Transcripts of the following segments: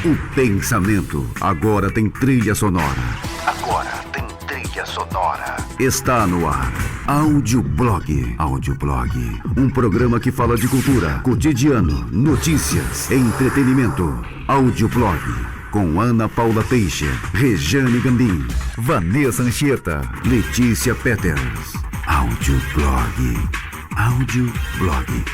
O pensamento agora tem trilha sonora. Está no ar. Audioblog. Audioblog. Um programa que fala de cultura, cotidiano, notícias, entretenimento. Audioblog. Com Ana Paula Peixe, Rejane Gambim, Vanessa Anchieta, Letícia Peters. Audioblog. Audioblog.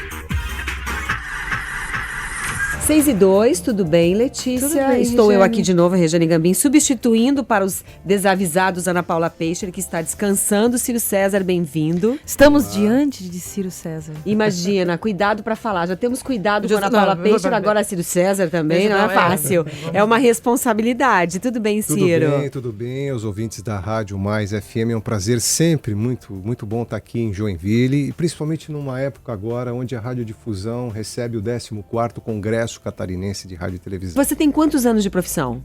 6:02, tudo bem, Letícia? Tudo bem, Estou Rejane. eu aqui de novo, Rejane Gambim, substituindo para os desavisados Ana Paula Peixe, que está descansando. Ciro César, bem-vindo. Estamos diante de Ciro César. Imagina, cuidado para falar. Já temos cuidado com a Ana Paula Peixe, agora Ciro César também, não é fácil. É uma responsabilidade. Tudo bem, Ciro? Tudo bem. Os ouvintes da Rádio Mais FM, é um prazer sempre, muito bom estar aqui em Joinville, e principalmente numa época agora onde a radiodifusão recebe o 14º Congresso Catarinense de Rádio e Televisão. Você tem quantos anos de profissão?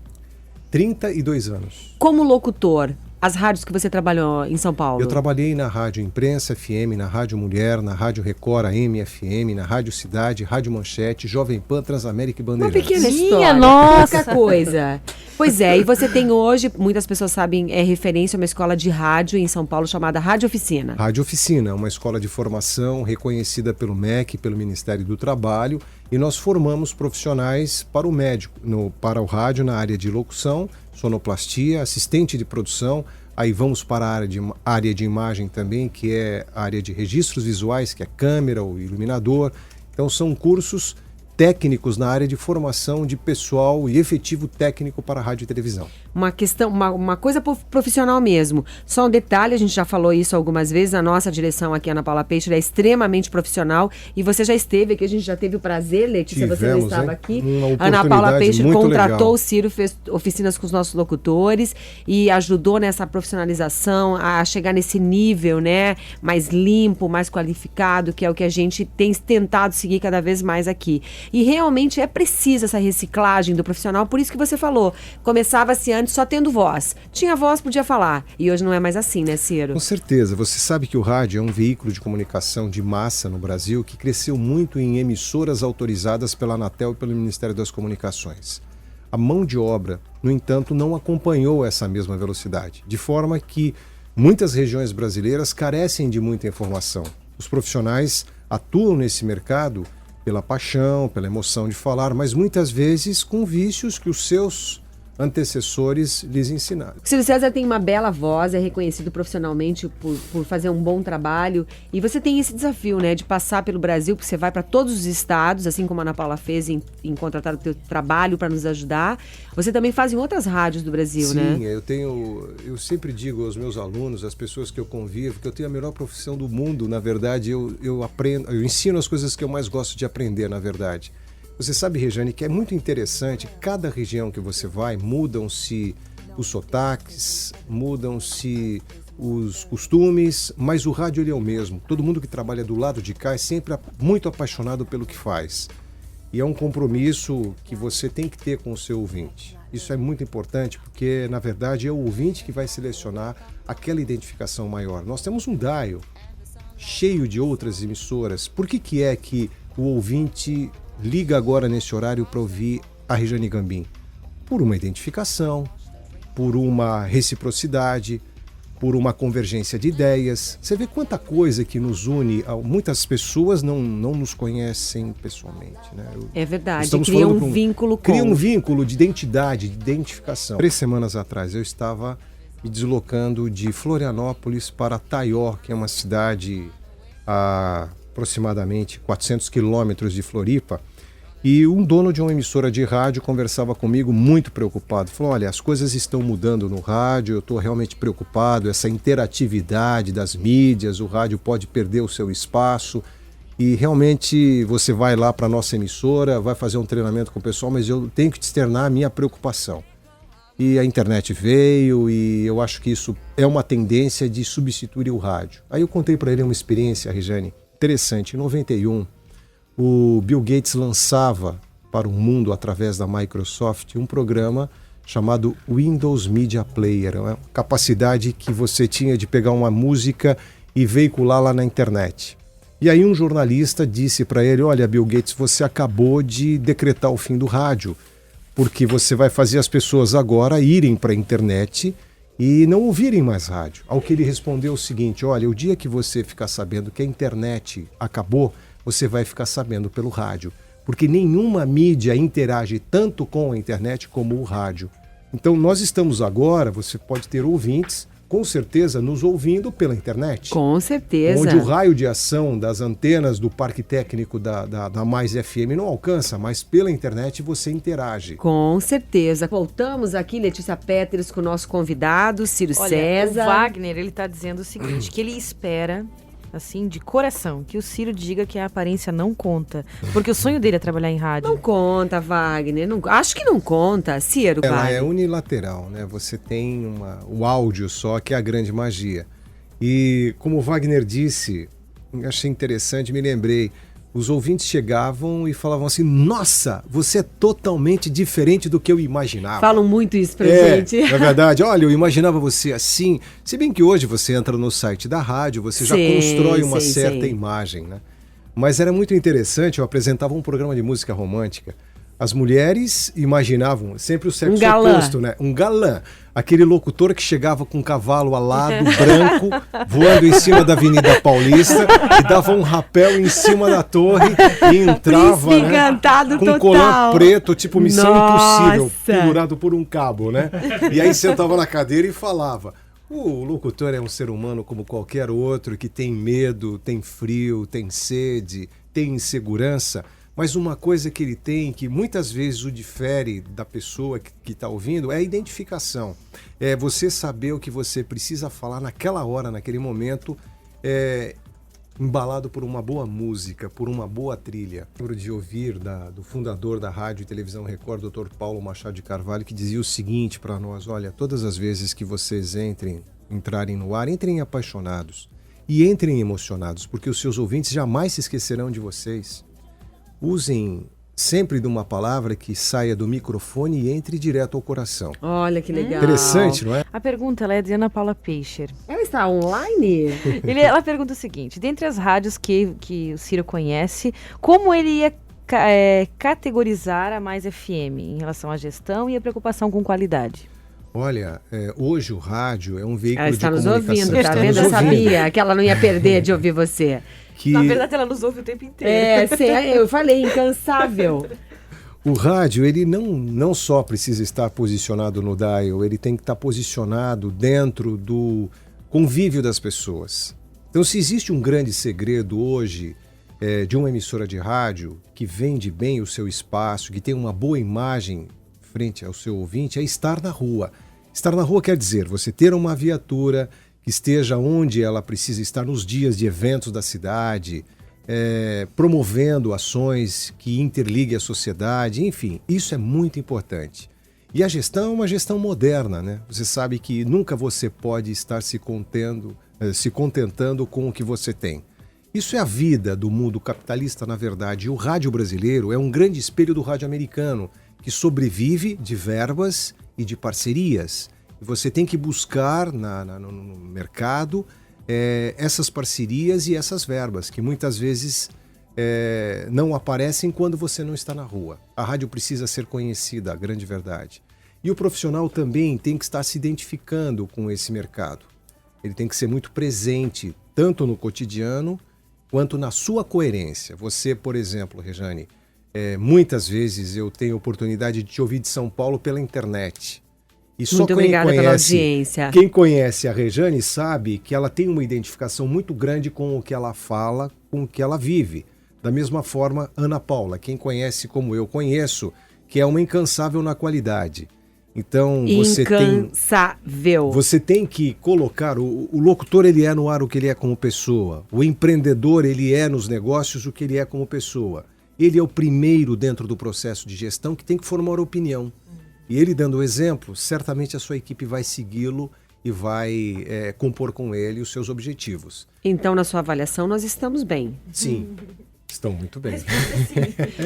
32 anos. Como locutor, as rádios que você trabalhou em São Paulo? Eu trabalhei na Rádio Imprensa FM, na Rádio Mulher, na Rádio Record AM FM, na Rádio Cidade, Rádio Manchete, Jovem Pan, Transamérica e Uma Bandeirantes. pequena história, nossa. pouca coisa. Pois é, e você tem hoje, muitas pessoas sabem, é referência a uma escola de rádio em São Paulo chamada Rádio Oficina. Rádio Oficina, uma escola de formação reconhecida pelo MEC, pelo Ministério do Trabalho, e nós formamos profissionais para o médico, para o rádio na área de locução, sonoplastia, assistente de produção. Aí vamos para a área de imagem também, que é a área de registros visuais, que é câmera, o iluminador. Então são cursos técnicos na área de formação de pessoal e efetivo técnico para rádio e televisão. Uma questão, uma coisa profissional mesmo. Só um detalhe, a gente já falou isso algumas vezes, a nossa direção aqui, Ana Paula Peixe, é extremamente profissional, e você já esteve aqui, a gente já teve o prazer, Letícia, você não estava aqui. Ana Paula Peixe contratou o Ciro, fez oficinas com os nossos locutores e ajudou nessa profissionalização, a chegar nesse nível, né, mais limpo, mais qualificado, que é o que a gente tem tentado seguir cada vez mais aqui. E realmente é precisa essa reciclagem do profissional, por isso que você falou, começava-se antes só tendo voz. Tinha voz, podia falar. E hoje não é mais assim, né, Ciro? Com certeza. Você sabe que o rádio é um veículo de comunicação de massa no Brasil que cresceu muito em emissoras autorizadas pela Anatel e pelo Ministério das Comunicações. A mão de obra, no entanto, não acompanhou essa mesma velocidade, de forma que muitas regiões brasileiras carecem de muita informação. Os profissionais atuam nesse mercado pela paixão, pela emoção de falar, mas muitas vezes com vícios que os seus antecessores lhes ensinaram. Ciro César tem uma bela voz, é reconhecido profissionalmente por fazer um bom trabalho, e você tem esse desafio, né, de passar pelo Brasil, porque você vai para todos os estados, assim como a Ana Paula fez em contratar o teu trabalho para nos ajudar. Você também faz em outras rádios do Brasil, né? Sim, eu sempre digo aos meus alunos, às pessoas que eu convivo, que eu tenho a melhor profissão do mundo. Na verdade, eu ensino as coisas que eu mais gosto de aprender, na verdade. Você sabe, Rejane, que é muito interessante, cada região que você vai, mudam-se os sotaques, mudam-se os costumes, mas o rádio ele é o mesmo. Todo mundo que trabalha do lado de cá é sempre muito apaixonado pelo que faz. E é um compromisso que você tem que ter com o seu ouvinte. Isso é muito importante porque, na verdade, é o ouvinte que vai selecionar aquela identificação maior. Nós temos um dial cheio de outras emissoras. Por que é que o ouvinte liga agora nesse horário para ouvir a Rejane Gambim? Por uma identificação, por uma reciprocidade, por uma convergência de ideias. Você vê quanta coisa que nos une. Muitas pessoas não nos conhecem pessoalmente, né? É verdade, cria um vínculo com... Cria um vínculo de identidade, de identificação. 3 semanas atrás eu estava me deslocando de Florianópolis para Taió, que é uma cidade a aproximadamente 400 quilômetros de Floripa, e um dono de uma emissora de rádio conversava comigo muito preocupado. Falou, olha, as coisas estão mudando no rádio, eu estou realmente preocupado, essa interatividade das mídias, o rádio pode perder o seu espaço, e realmente você vai lá para a nossa emissora, vai fazer um treinamento com o pessoal, mas eu tenho que te externar a minha preocupação. E a internet veio, e eu acho que isso é uma tendência de substituir o rádio. Aí eu contei para ele uma experiência, Rejane, interessante. Em 91, o Bill Gates lançava para o mundo, através da Microsoft, um programa chamado Windows Media Player. É uma capacidade que você tinha de pegar uma música e veicular lá na internet. E aí um jornalista disse para ele, olha, Bill Gates, você acabou de decretar o fim do rádio, porque você vai fazer as pessoas agora irem para a internet e não ouvirem mais rádio. Ao que ele respondeu o seguinte: olha, o dia que você ficar sabendo que a internet acabou, você vai ficar sabendo pelo rádio, porque nenhuma mídia interage tanto com a internet como o rádio. Então nós estamos agora, você pode ter ouvintes, com certeza, nos ouvindo pela internet. Com certeza. Onde o raio de ação das antenas do parque técnico da Mais FM não alcança, mas pela internet você interage. Com certeza. Voltamos aqui, Letícia Peters, com o nosso convidado, Ciro César. O Wagner, ele tá dizendo o seguinte, que ele espera, assim, de coração, que o Ciro diga que a aparência não conta. Porque o sonho dele é trabalhar em rádio. Não conta, Wagner. Não, acho que não conta, Ciro. Ela Wagner. é unilateral, né? Você tem o áudio só, que é a grande magia. E como o Wagner disse, achei interessante, me lembrei, os ouvintes chegavam e falavam assim: nossa, você é totalmente diferente do que eu imaginava. Falam muito isso pra gente. Na verdade, olha, eu imaginava você assim. Se bem que hoje você entra no site da rádio, você já constrói uma certa imagem, né? Mas era muito interessante, eu apresentava um programa de música romântica. As mulheres imaginavam sempre o sexo oposto, né? Um galã. Aquele locutor que chegava com um cavalo alado, branco, voando em cima da Avenida Paulista e dava um rapel em cima da torre e entrava, né, com um colã preto, tipo Missão Impossível, pendurado por um cabo, né? E aí sentava na cadeira e falava. O locutor é um ser humano como qualquer outro, que tem medo, tem frio, tem sede, tem insegurança. Mas uma coisa que ele tem, que muitas vezes o difere da pessoa que está ouvindo, é a identificação. É você saber o que você precisa falar naquela hora, naquele momento, embalado por uma boa música, por uma boa trilha. Lembro de ouvir do fundador da Rádio e Televisão Record, Dr. Paulo Machado de Carvalho, que dizia o seguinte para nós: olha, todas as vezes que vocês entrarem no ar, entrem apaixonados e entrem emocionados, porque os seus ouvintes jamais se esquecerão de vocês. Usem sempre de uma palavra que saia do microfone e entre direto ao coração. Olha que legal. Interessante, não é? A pergunta ela é de Ana Paula Peixer. Ela está online? Ela pergunta o seguinte: dentre as rádios que o Ciro conhece, como ele ia categorizar a Mais FM em relação à gestão e a preocupação com qualidade? Olha, hoje o rádio é um veículo de comunicação. Ela está nos ouvindo, tá vendo? Eu sabia que ela não ia perder de ouvir você. Na verdade, ela nos ouve o tempo inteiro. Eu falei, incansável. O rádio, ele não só precisa estar posicionado no dial, ele tem que estar posicionado dentro do convívio das pessoas. Então, se existe um grande segredo hoje de uma emissora de rádio que vende bem o seu espaço, que tem uma boa imagem frente ao seu ouvinte, é estar na rua. Estar na rua quer dizer você ter uma viatura que esteja onde ela precisa estar nos dias de eventos da cidade, promovendo ações que interliguem a sociedade, enfim, isso é muito importante. E a gestão é uma gestão moderna, né? Você sabe que nunca você pode estar se contentando com o que você tem. Isso é a vida do mundo capitalista, na verdade. E o rádio brasileiro é um grande espelho do rádio americano, que sobrevive de verbas e de parcerias. E você tem que buscar no mercado essas parcerias e essas verbas, que muitas vezes não aparecem quando você não está na rua. A rádio precisa ser conhecida, a grande verdade. E o profissional também tem que estar se identificando com esse mercado. Ele tem que ser muito presente, tanto no cotidiano, quanto na sua coerência. Você, por exemplo, Rejane, muitas vezes eu tenho a oportunidade de te ouvir de São Paulo pela internet. E só muito obrigada pela audiência. Quem conhece a Rejane sabe que ela tem uma identificação muito grande com o que ela fala, com o que ela vive. Da mesma forma, Ana Paula, quem conhece como eu conheço, que é uma incansável na qualidade. Então, você tem que colocar, o locutor ele é no ar o que ele é como pessoa, o empreendedor ele é nos negócios o que ele é como pessoa. Ele é o primeiro dentro do processo de gestão que tem que formar opinião. E ele dando o exemplo, certamente a sua equipe vai segui-lo e vai compor com ele os seus objetivos. Então, na sua avaliação, nós estamos bem. Sim, estão muito bem.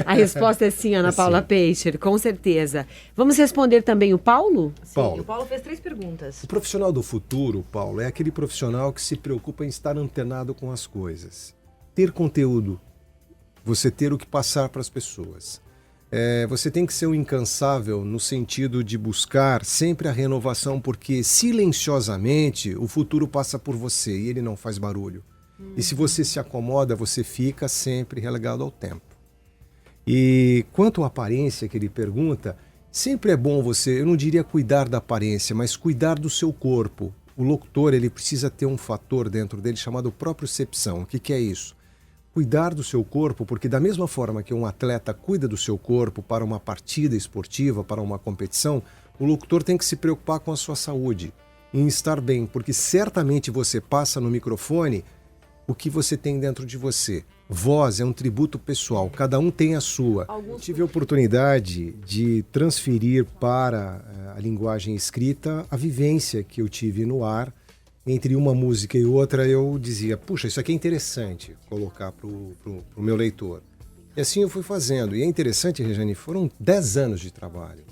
A resposta é sim, Ana Paula Peixer, com certeza. Vamos responder também o Paulo? Sim, o Paulo fez 3 perguntas. O profissional do futuro, Paulo, é aquele profissional que se preocupa em estar antenado com as coisas. Ter conteúdo, você ter o que passar para as pessoas. Você tem que ser um incansável no sentido de buscar sempre a renovação, porque silenciosamente o futuro passa por você e ele não faz barulho. E se você se acomoda, você fica sempre relegado ao tempo. E quanto à aparência que ele pergunta, sempre é bom você, eu não diria cuidar da aparência, mas cuidar do seu corpo. O locutor, ele precisa ter um fator dentro dele chamado propriocepção. O que é isso? Cuidar do seu corpo, porque da mesma forma que um atleta cuida do seu corpo para uma partida esportiva, para uma competição, o locutor tem que se preocupar com a sua saúde, em estar bem, porque certamente você passa no microfone o que você tem dentro de você. Voz é um tributo pessoal, cada um tem a sua. Eu tive a oportunidade de transferir para a linguagem escrita a vivência que eu tive no ar. Entre uma música e outra eu dizia, puxa, isso aqui é interessante colocar para o meu leitor. E assim eu fui fazendo. E é interessante, Rejane, foram 10 anos de trabalho.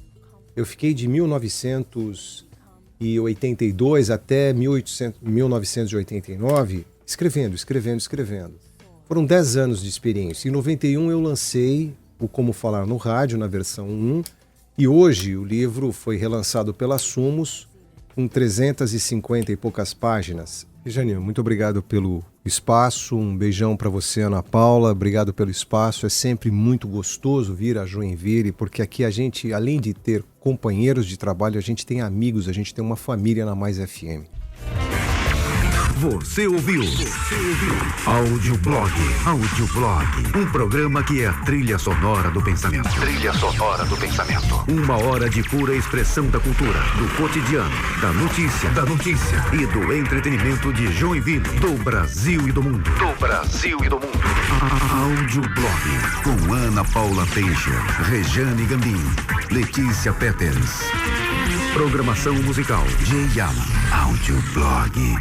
Eu fiquei de 1982 até 1989 escrevendo. Foram 10 anos de experiência. Em 91 eu lancei o Como Falar no Rádio, na versão 1. E hoje o livro foi relançado pela Sumos, com 350 e poucas páginas. Rejane, muito obrigado pelo espaço. Um beijão para você, Ana Paula. Obrigado pelo espaço. É sempre muito gostoso vir a Joinville, porque aqui a gente, além de ter companheiros de trabalho, a gente tem amigos, a gente tem uma família na Mais FM. Você ouviu Audioblog. Um programa que é a trilha sonora do pensamento. Uma hora de pura expressão da cultura, do cotidiano, da notícia e do entretenimento de Joinville, do Brasil e do mundo. Audioblog com Ana Paula Teixeira, Rejane Gambim, Letícia Peters. Programação musical J. Yama. Audioblog.